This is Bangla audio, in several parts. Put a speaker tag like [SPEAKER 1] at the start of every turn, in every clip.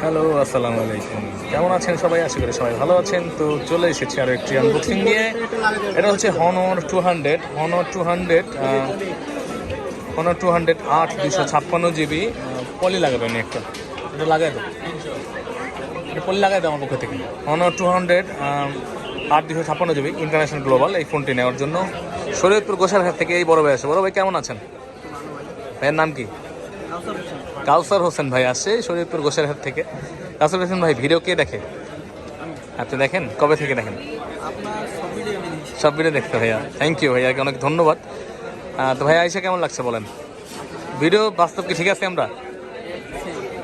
[SPEAKER 1] হ্যালো, আসসালামু আলাইকুম। কেমন আছেন সবাই? আশা করি সবাই ভালো আছেন। তো চলে এসেছি আরও একটি আনবক্সিং নিয়ে। এটা হচ্ছে হনর 200, হনর 200 8 256 জিবি। পলি লাগাবেন একটা, এটা লাগাই দাও, এটা পলি লাগাই দাও আমার পক্ষ থেকে। হনর 200 8 256 জিবি ইন্টারন্যাশনাল গ্লোবাল এই ফোনটি নেওয়ার জন্য শরীয়তপুর গোসারঘাট থেকে এই বড় ভাই আসে। বড় ভাই কেমন আছেন? ভাইয়ের নাম কি? কাউসার হোসেন ভাই আসছে শরীয়তপুর গোসারঘাট থেকে। কাউসার হোসেন ভাই ভিডিও কে দেখে? আপনি দেখেন? কবে থেকে দেখেন? সব ভিডিও দেখতে ভাইয়া, থ্যাংক ইউ ভাইয়াকে, অনেক ধন্যবাদ। তো ভাইয়া আইসা কেমন লাগছে বলেন? ভিডিও বাস্তব কি ঠিক আছে আমরা?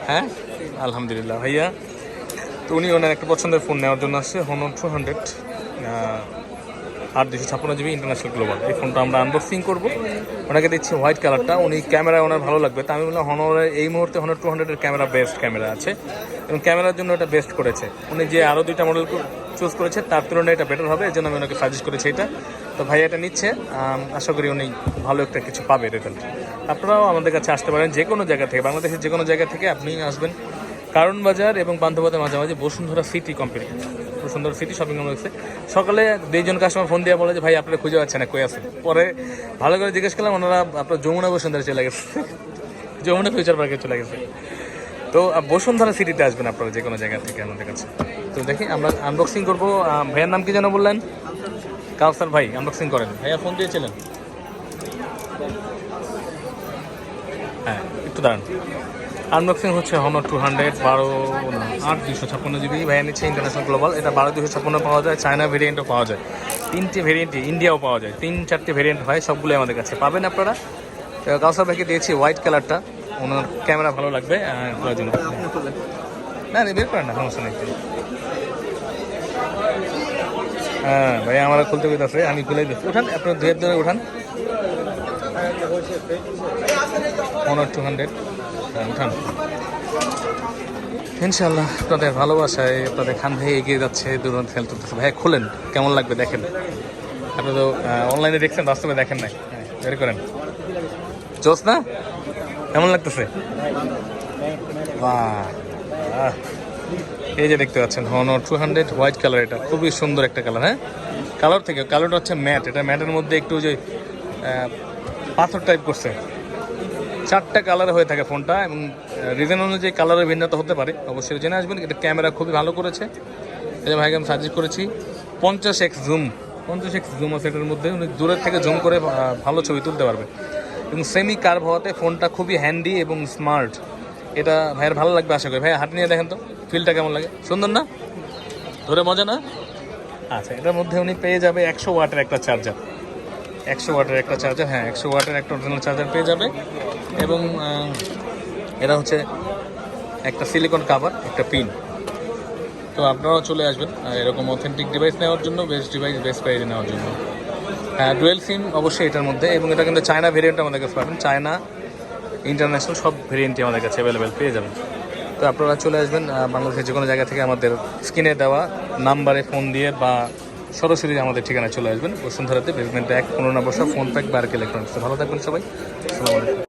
[SPEAKER 1] হ্যাঁ, আলহামদুলিল্লাহ ভাইয়া। তো উনি ওনার একটা পছন্দের ফোন নেওয়ার জন্য আসছে, হনর 200 8 256 জিবি ইন্টারন্যাশনাল গ্লোবাল। এই ফোনটা আমরা আনবক্সিং করবো। ওনাকে দিচ্ছি হোয়াইট কালারটা, উনি ক্যামেরা ওনার ভালো লাগবে। তো আমি বললাম হনরের এই মুহূর্তে হনর 200 ক্যামেরা বেস্ট ক্যামেরা আছে এবং ক্যামেরার জন্য এটা বেস্ট করেছে। উনি যে আরও দুইটা মডেল চুজ করেছে তার তুলনায় এটা বেটার হবে, এই জন্য আমি ওনাকে সাজেস্ট করেছি এটা। তো ভাই এটা নিচ্ছে, আশা করি উনি ভালো একটা কিছু পাবে রেজাল্ট। আপনারাও আমাদের কাছে আসতে পারেন যে কোনো জায়গা থেকে, বাংলাদেশের যে কোনো জায়গা থেকে আপনি আসবেন। কারণ বাজার এবং বান্ধবতার মাঝামাঝি Bashundhara city company, Bashundhara city shopping কমপ্লেক্সে। সকালে দুইজন কাস্টমার ফোন দিয়ে বলে যে ভাই আপনারা খুঁজে পাচ্ছেন না, কই আছেন? পরে ভালো করে জিজ্ঞেস করলাম, ওনারা আপনার যমুনা বসুন্ধরা চলে গেছে, যমুনা ফিউচার পার্কে চলে গেছে। তো বসুন্ধরা সিটিতে আসবেন আপনারা যে কোনো জায়গা থেকে আমাদের কাছে। তো দেখি আমরা আনবক্সিং করবো। ভাইয়ের নাম কি যেন বললেন? কাউসার ভাই, আনবক্সিং করেন। ভাইয়া ফোন দিয়েছিলেন? হ্যাঁ, একটু দাঁড়ান। আনবক্সিং হচ্ছে হনর 200 8 256 জিবি। ভাইয়া নিচ্ছে ইন্টারন্যাশনাল গ্লোবাল। এটা 12 256 পাওয়া যায়, চায়না ভেরিয়েন্টও পাওয়া যায়, 3টে ভেরিয়েন্টই, ইন্ডিয়াও পাওয়া যায়, 3-4টে ভেরিয়েন্ট হয়, সবগুলোই আমাদের কাছে পাবেন আপনারা। কাউসার ভাইকে দিয়েছি হোয়াইট কালারটা, ওনার ক্যামেরা ভালো লাগবে করার জন্য। না বের করেন না, সমস্যা নেই। হ্যাঁ ভাই, আমার খুলতে আছে, আমি খুলে দিচ্ছি। উঠান, আপনার দুয়ের ধরে উঠান। হনর 200, হ্যাঁ উঠান। ইনশাল্লাহ আপনাদের ভালোবাসায় আপনাদের খান ভাই এগিয়ে যাচ্ছে, দূরান্ত খেল তুলতেছে। ভাই খুলেন, কেমন লাগবে দেখেন। আপনি তো অনলাইনে দেখছেন, বাস্তবে দেখেন নাই। বের করেন। জোস না? কেমন লাগতেছে? বাহ, এই যে দেখতে পাচ্ছেন হনর 200 হোয়াইট কালার। এটা খুবই সুন্দর একটা কালার। হ্যাঁ, কালার থেকে কালারটা হচ্ছে ম্যাট। এটা ম্যাটের মধ্যে একটু যে পাথর টাইপ করছে। 4টা কালার হয়ে থাকে ফোনটা এবং রিজন অনুযায়ী কালারের ভিন্নতা হতে পারে, অবশ্যই জেনে আসবেন। এটা ক্যামেরা খুবই ভালো করেছে, এটা ভাইকে আমি সাজেস্ট করেছি। 50x জুম আছে এটার মধ্যে, উনি দূরের থেকে জুম করে ভালো ছবি তুলতে পারবে এবং সেমি কার্ভ হওয়াতে ফোনটা খুবই হ্যান্ডি এবং স্মার্ট। এটা ভাইয়ের ভালো লাগবে আশা করি। ভাই হাত নিয়ে দেখেন তো, ফিলটা কেমন লাগে? সুন্দর না? ধরে মজা না? আচ্ছা, এটার মধ্যে উনি পেয়ে যাবে 100 ওয়াটের একটা চার্জার, 100 ওয়াটের একটা চার্জার। হ্যাঁ, 100 ওয়াটের একটা অরিজিনাল চার্জার পেয়ে যাবে এবং এটা হচ্ছে একটা সিলিকন কাভার, একটা পিন। তো আপনারাও চলে আসবেন এরকম অথেন্টিক ডিভাইস নেওয়ার জন্য, বেস্ট ডিভাইস বেস্ট প্রাইজে নেওয়ার জন্য। হ্যাঁ, ডুয়েল সিম অবশ্যই এটার মধ্যে, এবং এটা কিন্তু চায়না ভেরিয়েন্ট আমাদের কাছে পাবেন। চায়না ইন্টারন্যাশনাল সব ভেরিয়েন্টই আমাদের কাছে অ্যাভেলেবেল পেয়ে যাবেন। তো আপনারা চলে আসবেন বাংলাদেশের যে কোনো জায়গা থেকে আমাদের স্ক্রিনে দেওয়া নাম্বারে ফোন দিয়ে বা সরাসরি আমাদের ঠিকানায় চলে আসবেন। বসুন্ধরাতে বেসমেন্ট 1 15 নম্বর, ফোন প্যাক বার্ক ইলেকট্রনিক্স। ভালো থাকবেন সবাই, আসসালামু আলাইকুম।